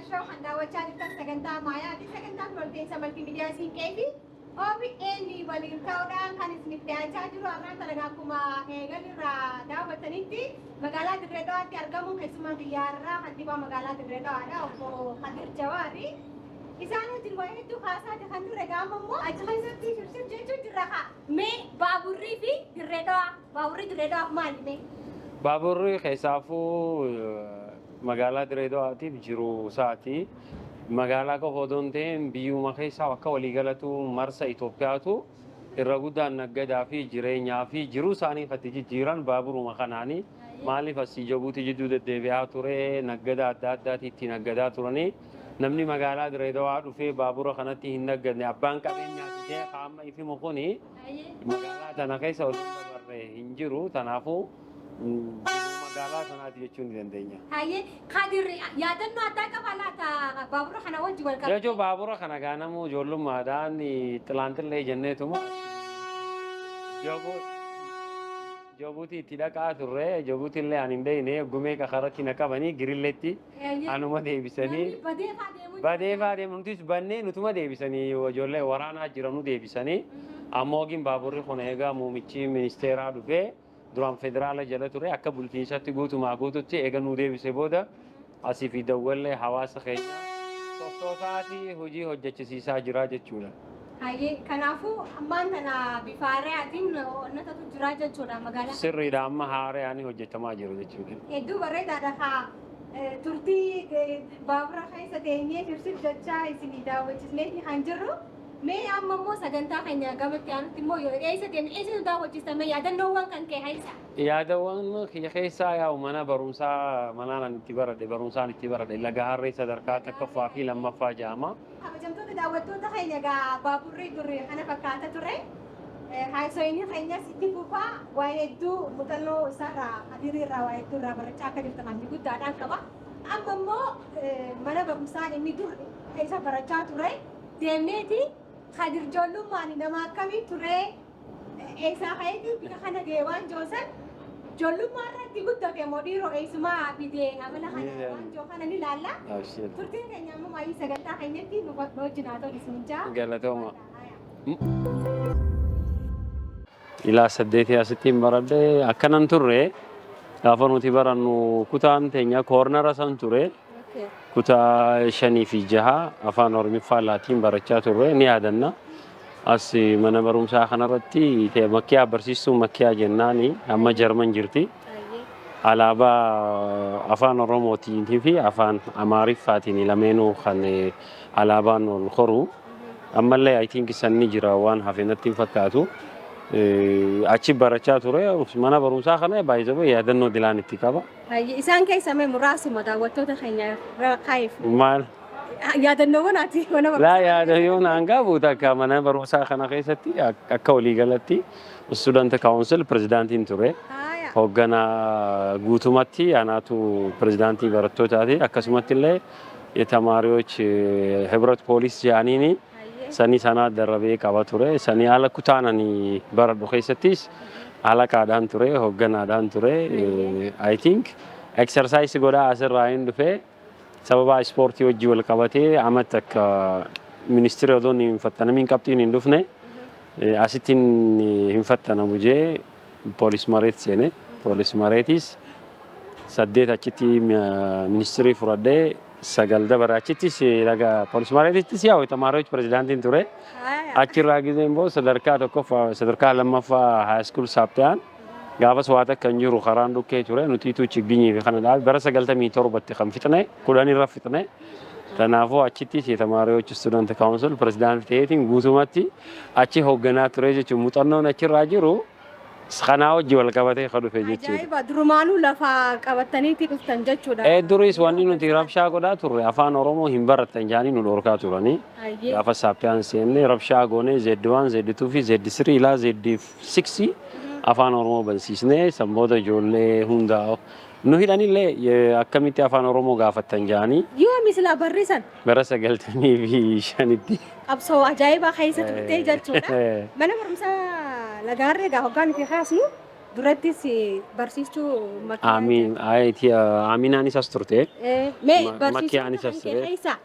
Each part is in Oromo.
show daawwachaa jirtan sagantaa maayaati. Sagantaan walta'insa maltiimiidiyaa siin keefi OBN waliin ta'uudhaan kan isiniif dhiyaachaa jiru. Har'aan talagaa akkuma eegalirraa daawwatanitti magaalaa Dirree Dhawaatti argamu keessumaa xiyyaarraa kantiibaa magaalaa Dirree Dhawaadha obbo Kadir Jawaari. Isaan wajjin waa hedduu haasaa kan ture gaafa immoo achi keessatti shirshir jechuun jirra haa. Mee baaburrii fi Dirree Dhawaa baaburrii Dirree Dhawaaf maali mee? Baaburri keessaafuu magaalaa Dirree Dhawaatiif jiru isaati. Magaalaa qofa otoo hin ta'in biyyuma keessaa akka waliigalatu marsa Itoophiyaatu irra guddaan naggadaa fi jireenyaa fi jiruu isaaniif itti jijjiiran baaburuma kanaani. Maaliif asii Jabuuti jidduu deddeebi'aa ture naggada adda addaati itti naggadaa turanii. Namni magaalaa Dirree Dhawaa dhufee baabura kanatti hin naggadne abbaan qabeenyaati ta'e qaama ifimu kuni magaalaa tana keessa osoo dabarre hin jiru. Kanaafuu magaalaa sanaati jechuu ni dandeenya. Hayyee Kadir yaadannoo addaa qaba laata baabura kana wajjin wal qabate? Jechuu baabura kana gaanamu ijoollummaadhaan xilaantillee jenneetuma Jabuuti itti dhaqaa turre. Jabuuti illee ani hin beekne gumee qaqaratti na qabanii girilleetti anuma deebisanii badeefaa deemu nutis bannee nutuma deebisanii ijoollee waraanaa jiranu deebisanii ammoo ogin baaburri kun eegaa muummichi ministeeraa dhufee duraan federaala jala ture akka bulchiinsatti guutumaa guututti eega nu deebise booda asii fi dawwallee hawaasa keenya softootaati hojii hojjechisiisaa jira jechuudha. Hayyee kanaafuu ammaan tana bifa haaraatiin onnatatu jira jechuudha magaalaa. Sirriidha amma haaraan hojjetamaa jiru jechuudha. Hedduu bareedaadha haa turtii baabura keessa teenyee shirshir jechaa isinii daawwachisnee kan jirru. Mee amma immoo sagantaa keenya gamatti aanutti immoo yoo eessa deemne eessa nu daawwachiistame yaadannoowwan kan kee keessa? Yaadawwan kiyya keessaa yaa'u mana barumsaa manaan itti baradhe barumsaan itti baradhe laga harree sadarkaa tokkoffaa fi lammaffaa jedhama. Kabajamtoota daawwattoota keenya egaa baaburri ture kana fakkaata ture. Haasoyinii keenyas itti fufaa waa hedduu muuxannoo isaarraa hadiiriirraa waa hedduu irraa barachaa akka jirtu kan guddaadhaan qaba. Amma immoo mana barumsaa inni dur isa barachaa ture deemneeti Kadir ijoollummaan nama akkamii ture eessaa ka'eeti biyya kana deewaan joosan ijoollummaa irratti guddate moo dhiiroo eessumaa fidee amala kana waan joo kana ni ilaalla. Turtiin keenya ammoo maayii sagantaa keenyatti nu wajjin haa ta'u isin jaa. Galatooma. Ilaa saddeetii asittiin baradhe akkanan turre gaafa nuti barannu kutaan teenya koornara san ture. Kutaa 5 fi 6 afaan Oromiffaa laatiin barachaa turre ni yaadanna. As mana barumsaa kanarratti makkiyaa barsiistuu makkiyaa jennaani amma Jarman jirti. Alaabaa afaan Oromootiin fi afaan Amaariffaatiin lameenuu kan alaabaan ol koru. Ammallee I think sanni jira waan hafeenatti fakkaatu. Achi barachaa ture mana barumsaa kana baay'ee yaadannoo dilaan itti qaba. Isaan keessa mee muraasuma daawwattoota keenya kaa'eef. Maal? Yaadannoo ati mana barumsaa. Laa yaadannoo naan qabu takka mana barumsaa kana keessatti akka waliigalatti student council prezidaantiin ture. Hoogganaa guutumatti anaatu prezidaantii barattootaati akkasumatti illee የተማሪዎች ህብረት ፖሊስ ጃኒኒ ሰኒ ሰና ደረቤ ቀባ ቱሬ ሰኒ አለ ኩታናኒ በረዶ ኸይሰቲስ አለቃዳን ቱሬ ሆገናዳን ቱሬ አይ ቲንክ ኤክሰርሳይዝ ጎዳ አስራይን ዱፌ ሰበባ ስፖርት ወጂ ወልቀባቴ አመተክ ሚኒስትሪ ኦዶን ይፈተነ ሚን ካፕቲን እንዱፍኔ አሲቲን ይፈተነ ሙጄ ፖሊስ መሬት ሴኔ ፖሊስ መሬቲስ ሰዴት አቺቲ ሚኒስትሪ ፍራዴ sagal dabarachitti laga polis mareetitti yaa'u የተማሪዎች ፕሬዝዳንቲን ture achirraa ጊዜን boo sadarkaa tokkoffaa sadarkaa lammaffaa high school saaptaan gaafa suwaata kan jiru karaan dhukkee ture nutiitu chigginii fi kana dhaab bara 97tti kan fixne kudhan irra fixne kanaafuu achitti የተማሪዎች student council president ta'eetiin guutumatti achi hoogganaa ture jechuun muuxannoon achirraa jiru Skana wajji wal qabatee kan dhufe jechuudha. Ajaa'iba durumaanuu lafa qabataniiti dhuftan jechuudha. Duris wanni nuti rabshaa godhaa turre afaan Oromoo hin barattan jaanii nu dhorkaa turanii. Gaafa saaphiyaan seenne rabshaa goonee Z1, Z2 fi Z3 ilaa Z6 afaan Oromoo barsiisnee samboota ijoollee hundaa nu hidhanillee akkamitti afaan Oromoo gaafattan jaanii. Yoo misila barrisan. Bara 95tti. Qabsoo ajaa'iba keessa turtee jechuudha. Mana barumsaa lagaarree gaa hoggaan itti kaasnu durattis barsiistuu makkiyaa. Amiin ayiti Aminaanis as turte. Mee Makkiyaanis as ture. barsiistuu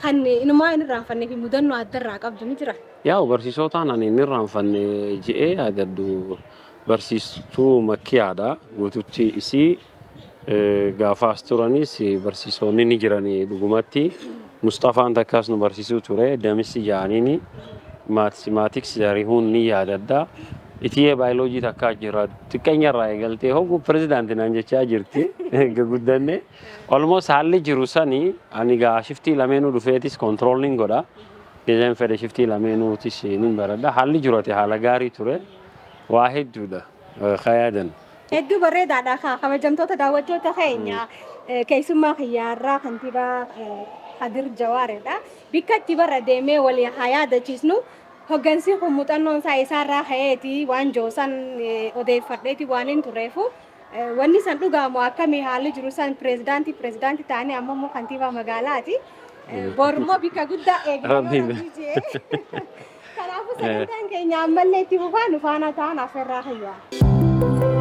kan inumaa inni irraanfannee fi mudannoo addarraa qabdu ni jira. Yaa barsiisotaan ani inni irraanfanne je'ee agaddu barsiistuu makkiyaadha. Guututti isii gaafa as turanis barsiisonni ni jirani dhugumatti. Mustafaan takkaas nu barsiisuu ture. Damisi jaaniini maatimaatiks Zarihuun ni yaadadda. Itiyee baayoloojii takkaa jira. Xiqqeenyarraa eegaltee hoggu pirezidaantinaan jechaa jirti. Guddanne. Almost haalli jiru sanii ani gaa shiftii lameenuu dhufeetis kontirooliin godha. Gizeen fedhe shiftii lameenuutis ni baradha. Haalli jirate haala gaarii ture. Waa hedduudha. Khayaadan. Hedduu bareedaadha kabajamtoota daawwattoota keenya keessummaa xiyyaarraa kantiibaa Hadir Jawaaredha. Bakka itti bara deemee walii haa yaadachiisnu hoggansi kun muuxannoon isaarraa ka'eeti waan joosan odeeffadheeti waan hin turreefu wanni san dhugaamu akkamii haalli jiru san pirezidaantii ta'anii amma immoo kantiibaa magaalaati. Bormoo bakka guddaa eegamu. Kanaafuu sagantaan keenya ammallee itti fufaa nu faana ta'an afeerraa hayyaa.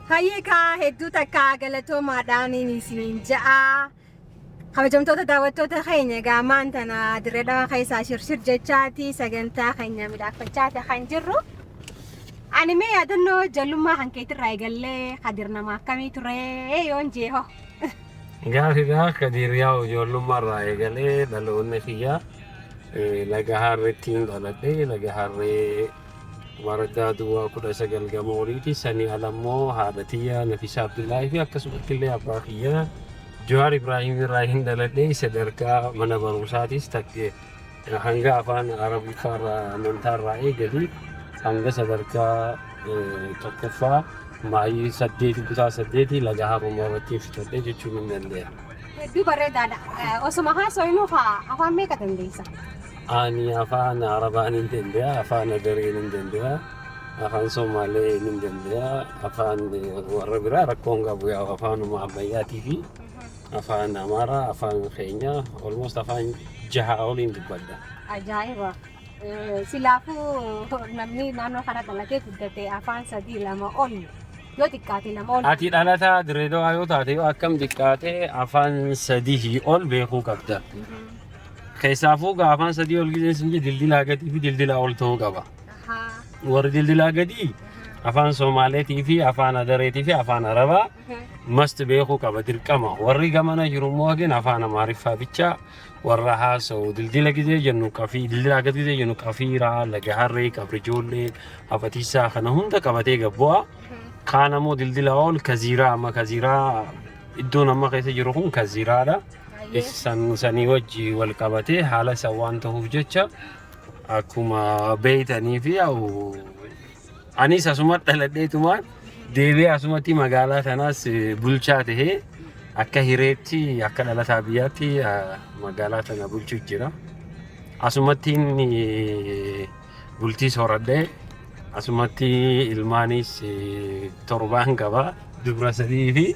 Hayyeekaa hedduu takka galatoomaadhaan isin ja'a. Kabajamtoota daawwattoota keenya gaamaan tana direedhaa keessaa shirshir jechaati sagantaa keenya midhaakfachaati kan jirru. Ani mee yaadannoo ijoollummaa hankeetirraa eegallee Hadir nama akkamii ture yoon jeeho. Gaaffiidhaa Hadir yaa ijoollummaarraa eegalee dhaloonni kiyyaa laga harreettiin dhaladhee laga harree waraggaa duwwaa 19 gamooriiti sanii alammoo haadha tiyyaa Nafisaa Abdullaahi fi akkasumatti illee abbaa kiyyaa Jawaar Ibrahim irraa hin dhaladhee sadarkaa mana barumsaatis takkee hanga afaan Arabiiffaarraa amantaarraa eegalee hanga sadarkaa tokkoffaa maayii 8 laga harummaa irratti fixadhee jechuun hin dandeenya. Hedduu bareedaadha. Osuma haasofnu afaan meeqa dandeessa? Ani afaan Arabaa hin dandeenya, afaan Adaree hin dandeenya, afaan Somaalee hin dandeenya, afaan warra biraa rakkoon qabu yaa afaanuma ammayyaatii fi afaan Amaaraa, afaan Keenyaa, almost afaan 6 oliin dubbadha. Ajaa'iba! Silaafuu namni naannoo kana dhalatee guddatee afaan 3-2 ol yoo xiqqaate nama ol. Ati dhalataa Direedawaa yoo taate yoo akkam xiqqaate afaan 3 ol beekuu qabda. Keessaafuu afaan 3 ol gizeen dildilaa gadii fi dildilaa ol ta'uu qaba. Warri dildilaa gadii afaan Somaaleetii fi afaan Adareetii fi afaan Arabaa must beekuu qaba dirqama. Warri gamana jiru immoo hagin afaan Amaariffaa bichaa warra haasa'u dildila gizee jennu qafii dildilaa gadii gizee jennu qafiiraa laga harree qabri ijoollee afatiisaa kana hunda qabatee gabbu'a. Kaan ammoo dildila ol kaziiraa amma kaziiraa iddoon amma keessa jiru kun kaziiraadha. Sanii wajji wal qabatee haala isaa waan ta'uuf jecha akkuma beeytanii fi anis asuma dhaladheetumaan deebi'ee asumatti magaalaa tanaas bulchaa tahee akka hireetti akka dhalataa biyyaatti magaalaa tana bulchuu jira. Asumatti bultii sooradhee asumatti ilmaanis 7 qaba dubra 3 fi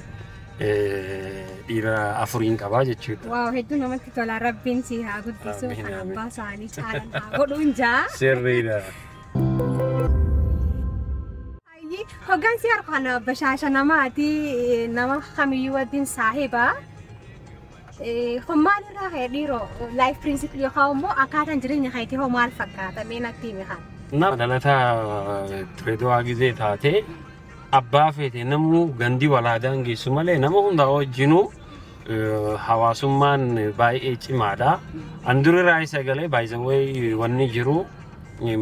dhiira 4 qaba jechuudha. Waaw hedduu namatti tola rabbiin si haa guddisu abbaa isaanii caalan haa godhuun jaa. Sirriidha. Hoggansi harkaan bashaasha namaati nama kamiyyuu wajjin saahiba. Kun maalirraa ka'e dhiiroo laayif pirinsipilii yookaan immoo akkaataan jireenya keetii hoo maal fakkaata mee natti himi haa? Nama dhalataa Direedawaa gizee taate abbaa feete namuu gandi walaadaan geessu malee nama hundaa wajjinuu hawaasummaan baay'ee cimaadha. Andurirraa isa galee baay'ee wanni jiru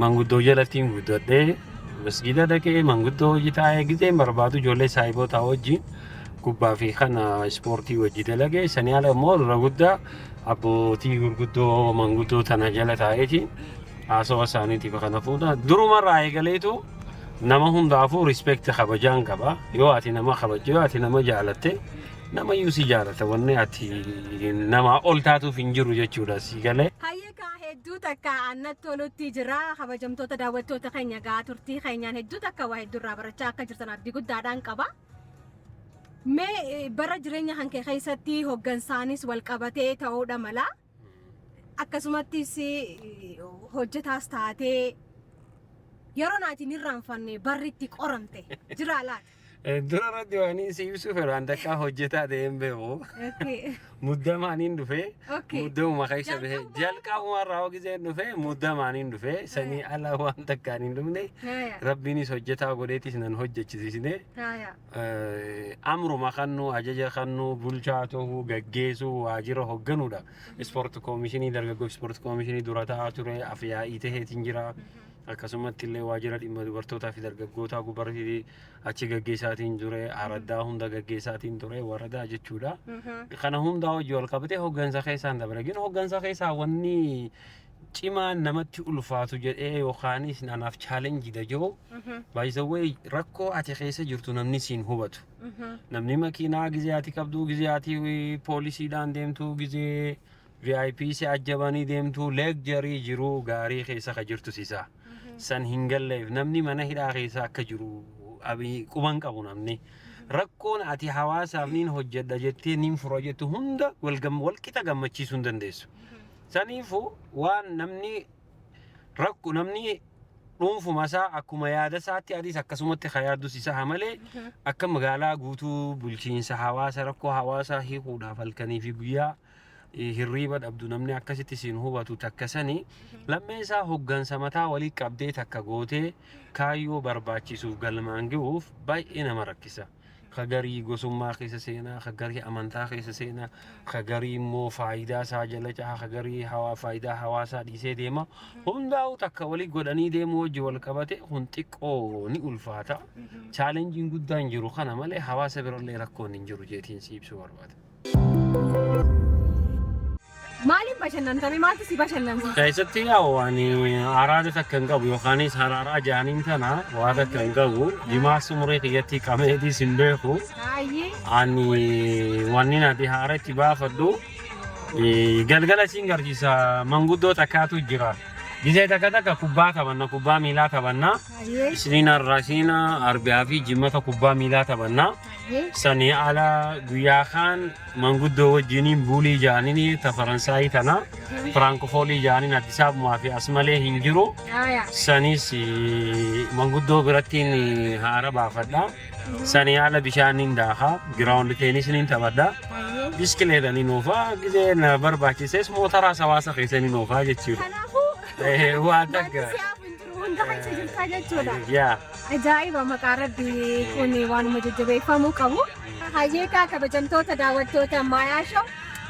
manguddoo jalattiin guddadhee masgida dhaqee manguddoo hojii taa'ee gizee barbaadu ijoollee saahiboota wajjin kubbaa fi kana ispoortii hojii dalagee sanii ala immoo dura guddaa abbootii gurguddoo manguddoo tana jala taa'eetiin haasawaa isaaniitiif kana fuudha. Durumarraa eegaleetu nama hundaafuu respect kabajaan qaba. Yoo ati nama kabajje yoo ati nama jaalatte nama yuusi jaalata wanni ati nama ol taatuuf hin jiru jechuudha si galee. Hayyeekaa hedduu takka annatoo nutti jira kabajamtoota daawwattoota keenya gaa turtii keenyaan hedduu takka waa hedduu irraa barachaa akka jirtan abdii guddaadhaan qaba. Mee bara jireenya kan kee keessatti hoggansaanis wal qabatee ta'uudha mala akkasumattis hojjetaas taatee yeroo naatiin irraanfanne barri itti qoramte jira laata? Dura irratti waan si ibsu fedhu an takka hojjetaa ta'een beeku. Muddamaaniin dhufe muddamuma keessa dhufe jalqabuma irraa hogizeen dhufe muddamaaniin dhufe sanii ala waan takkaan hin dhufne rabbiinis hojjetaa godheetis nan hojjechisiisne amruma kannu ajaja kannu bulchaa ta'uu gaggeessuu waajjira hoogganuudha. Ispoortii koomishinii dargaggoo ispoortii koomishinii dura ta'aa ture afyaa'ii ta'eetiin jira. Akkasumatti illee waajjira dhimma dubartootaa fi dargaggootaa gubartii achi gaggeessaatiin ture araddaa hunda gaggeessaatiin ture waradaa jechuudha. Kana hundaa hojii wal qabatee hoggansa keessaan dabala. Gin hoggansa keessaa wanni cimaan namatti ulfaatu jedhee yookaanis nanaaf chaalenjii dajoo baay'isawwee rakkoo ati keessa jirtu namni siin hubatu. Namni makiinaa gizee ati qabdu gizee ati poolisiidhaan deemtu gizee VIP si ajjabanii deemtu leegjarii jiru gaarii keessa ka jirtu siisa. San hin galleef namni mana hidhaa keessa akka jiru quban qabu namni rakkoon ati hawaasaaf niin hojjedha jettee niin fura jettu hunda walqixa gammachiisuu hin dandeessu. Saniifuu waan namni rakku namni dhuunfuma isaa akkuma yaada isaatti adiis akkasumatti yaaddu isaa malee akka magaalaa guutuu bulchiinsa hawaasa rakkoo hawaasaa hiikuudhaaf halkanii fi guyyaa hirriba dhabdu namni akkasitti siin hubatu takka sanii lammeessaa hoggansa mataa walii qabdee takka gootee kaayyoo barbaachisuuf galmaan ga'uuf baay'ee nama rakkisa. Kagarii gosummaa keessa seenaa, kagarii amantaa keessa seenaa, kagarii immoo faayidaa isaa jala caha, kagarii faayidaa hawaasaa dhiisee deema. Hundaa'u takka walii godhanii deemuu wajji wal qabate kun xiqqoo ni ulfaata. Chaalenjiin guddaan jiru kana malee hawaasa birallee rakkoon hin jiru jeetiin si ibsuu barbaada. Maaliin bashannantame maaltu si bashannansiisa? Keessatti waan araada takka hin qabu yookaanis haraaraa jaaniin tana waa takka hin qabu dimaas umurii kiyyatti qameetis hin beeku. Ani wanni ati haara itti baafadhu galgala siin garsiisa manguddoo takkaatu jira. Gizee takka kubbaa taphanna kubbaa miilaa taphanna. Isniin arrasiina arbiyaa fi jimmata kubbaa miilaa taphanna. Sanii ala guyyaa kaan manguddoo wajjiniin buulii jaaniin ta Faransaayii tana Firaankofoolii jaaniin Addis Ababumaa fi as malee hin jiru. Sanis manguddoo birattiin haara baafadha. Sanii ala bishaaniin daakaa giraawundi teenisiniin taphadha. Biskileetaniin oofaa gizee na barbaachises mootoraas hawaasa keessaniin oofaa jechuudha. Waan takka. Ajaa'iba maqaa rabbii kun waanuma jajjabeeffamuu qabu. Hayyeekaa kabajamtoota daawwattoota Maayaa Show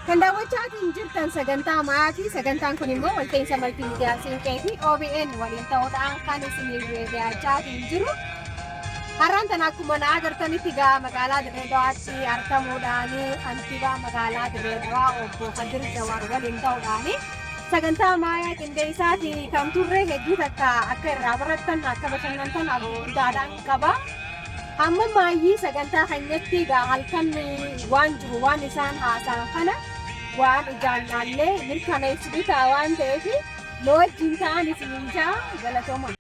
kan daawwachaatiin jirtan sagantaa Maayaatii. Sagantaan kun immoo walta'iinsa maltiimiidiyaa Siinqee fi OBN waliin ta'uudhaan kan isinii dhiyaachaatiin jiru. Har'aan tana akkuma na agartanitti gaa magaalaa Dirree Dawaatti argamuudhaan kantiibaa magaalaa Dirree Dawaa obbo Kadir Jawaar waliin ta'uudhaan sagantaa Maayaa qindeessaati kan turre hedduu takka akka irraa barattan akka bashannantan guddaadhaan qaba. Amma maayyii sagantaa keenyatti gaa halkan waan jiru waan isaan haasa'an kana waan ijaan ilaallee mirkaneessuu ta'a waan ta'eef nu wajjin ta'an isiniin jaa galatooma.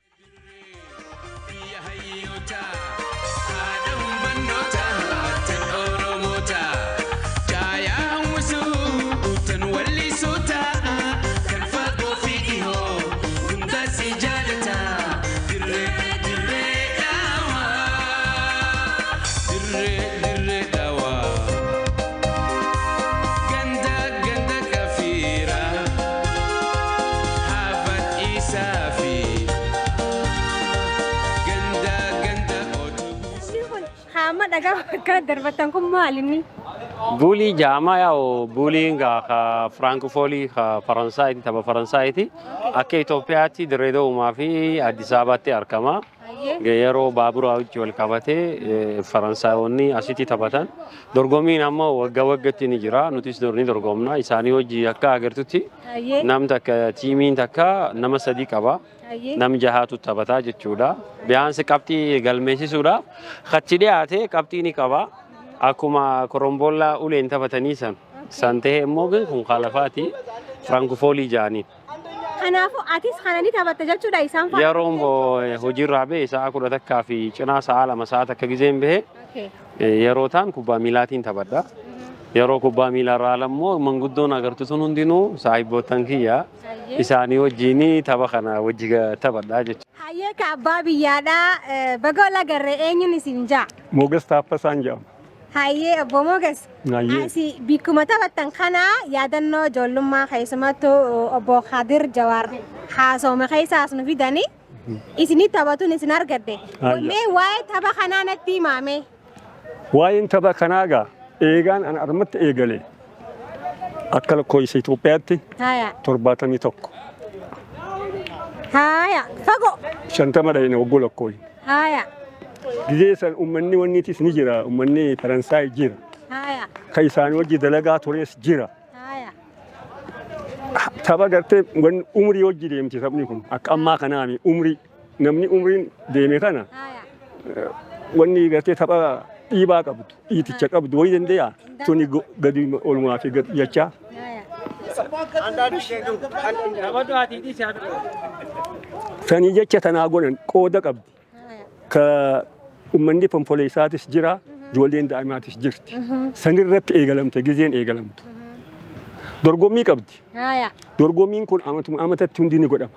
Akka darbatan kun maalinni? Buulii jaamaa yaa buuliin gaa Firaankofoolii Faransaayiti tapha Faransaayiti akka Itoophiyaatti Dirree Dawaa fi Addis Ababaatti argama. Yeroo baaburaa wajji wal qabatee Faransaayonni asitti taphatan. Dorgommiin amma waggaa waggaatti ni jira. Nutis ni dorgomna. Isaanii wajji akka agartutti namni takka tiimiin takka nama 3 qaba. Namni 6tu taphataa jechuudha. Biyaansi qabxii galmeessisuudhaaf achi dhiyaatee qabxii ni qaba. Akkuma korombollaa uleen taphatanii san ta'e immoo kun kaalafaati Firaankofoolii jaaniin. Kanaafuu atis kananii taphatta jechuudha isaan fa'a. Yeroon hojiirraa ba'e sa'a 10 fi cinaa sa'a 2 sa'aat akka gizeen bahe yeroo taan kubbaa miilaatiin taphadha. Yeroo kubbaa miilarraa lammoo manguddoon agartu sun hundinuu saahibbootan kiyya isaanii wajjin tapha kana wajji taphadha jechuudha. Hayyee ka abbaa biyyaadhaa baga lagarree eenyuun isin jaa? Moges Taaffasaan jedhama. Hayyee obbo Moges. Asi bikkuma taphattan kana yaadannoo ijoollummaa keessumattuu obbo Khadir Jawaar haasawme keessaas nu fidanii isinii taphatuun isin argadde. Mee waa'ee tapha kanaa natti himame. Waa'een tapha kanaa gaa eegaan an armatti eegale akka lakkoofsa Itoophiyaatti 71. Haya fago. 50 dhayne waggoo lakkoofsa. Haya. Gizee san uummanni wanniitis ni jira uummanni Faransaay jira. Haya. Kan isaan wajji dalagaa tures jira. Haya. Tapha gartee umrii wajji deemti taphni kun akka ammaa kanaami namni umriin deeme kana wanni gartee tapha dhiibaa qabdu dhiiticha qabdu wayii dandeeyaa tuni gadi oolmaa fi gadi jechaa. Sanii jecha tanaa godhan qooda qabdi. Ka uummanni fonfoleessaatis jira ijoolleen daa'imaatis jirti. Sanirratti eegalamte gizeen eegalamtu. Dorgommii qabdi. Dorgommiin kun amatatti hundi ni godhama.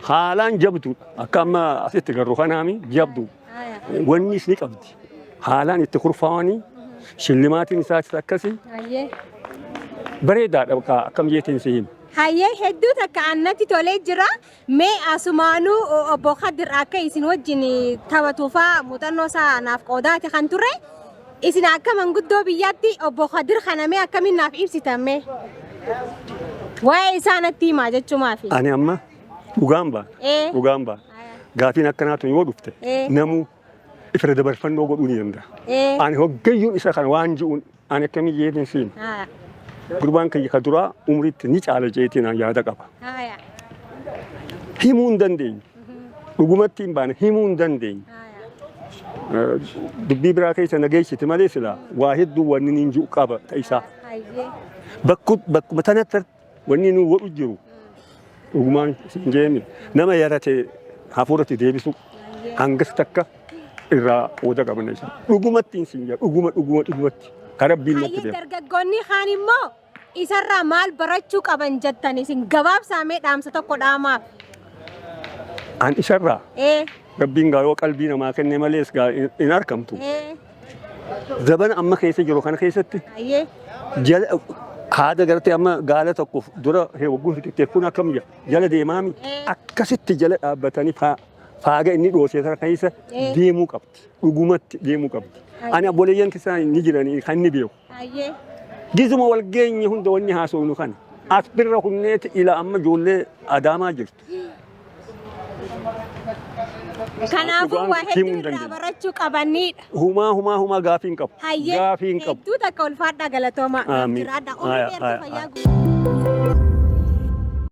Haalaan jabdu akka amma asitti garuu kanaami jabdu. Wannis ni qabdi. Haalaan itti kurfaawanii shillimaatiin isaatis akkasii. Bareedaadha akkam jeetiin si hima. Hayyee hedduu takka annatti tolee jira. Mee asumaanuu obbo Khadir akka isin wajjin taphatuufaa muuxannoo isaa naaf qoodaati kan turre. Isin akka manguddoo biyyaatti obbo Khadir kana mee akkamiin naaf ibsitame? Waa'ee isaa natti himaa jechuumaafi. Ani amma dhugaan ba'a. Gaafiin akkanaatu yoo dhufte namuu ifra dabarfannoo godhuu ni danda'a. Ani hoggayyuun isa kana waan ji'uun ani akkamii jeetiin siin. Gurbaan kiyya duraa umriitti ni caala jeetiin yaada qaba. Himuu hin dandeenyu. Dhugumatti hin baane himuu hin dandeenyu. Dubbii biraa keessa nageessiti malee silaa waa hedduu wanni ni ji'u qaba ta'isaa. Bakkuma tanatti wanni nu godhu jiru. Dhugumaan hin jeeni nama yarate hafuuratti deebisu hangas takka irraa qooda qabna isa. Dhugumatti hin siin dhugumatti. Karabbiin natti deema. Dargaggoonni kaan immoo isarraa maal barachuu qaban jettan isin gabaabsaamee dhaamsa tokko dhaamaaf. An isarraa rabbiin gaa yoo qalbii namaa kenne malees gaa hin argamtu. Zabana amma keessa jiru kana keessatti haada gartee amma gaala tokkoof dura waggoon fixee kun akkam jala deemaami akkasitti jala dhaabbatanii faaga inni dhoosee sana keessa deemuu qabdi. Dhugumatti deemuu qabdi. Ani abboleeyyan keessaa ni jiranii kan ni beeku. Gizuma wal geenye hunda wanni haasofnu kana. As birra hunneeti ila amma ijoollee adaamaa jirtu. Kanaafuu waa hedduu irraa barachuu qabanidha. Humaa gaafiin qabu. Hedduu takka ulfaadhaa galatooma. Jiraadha. Fayyaa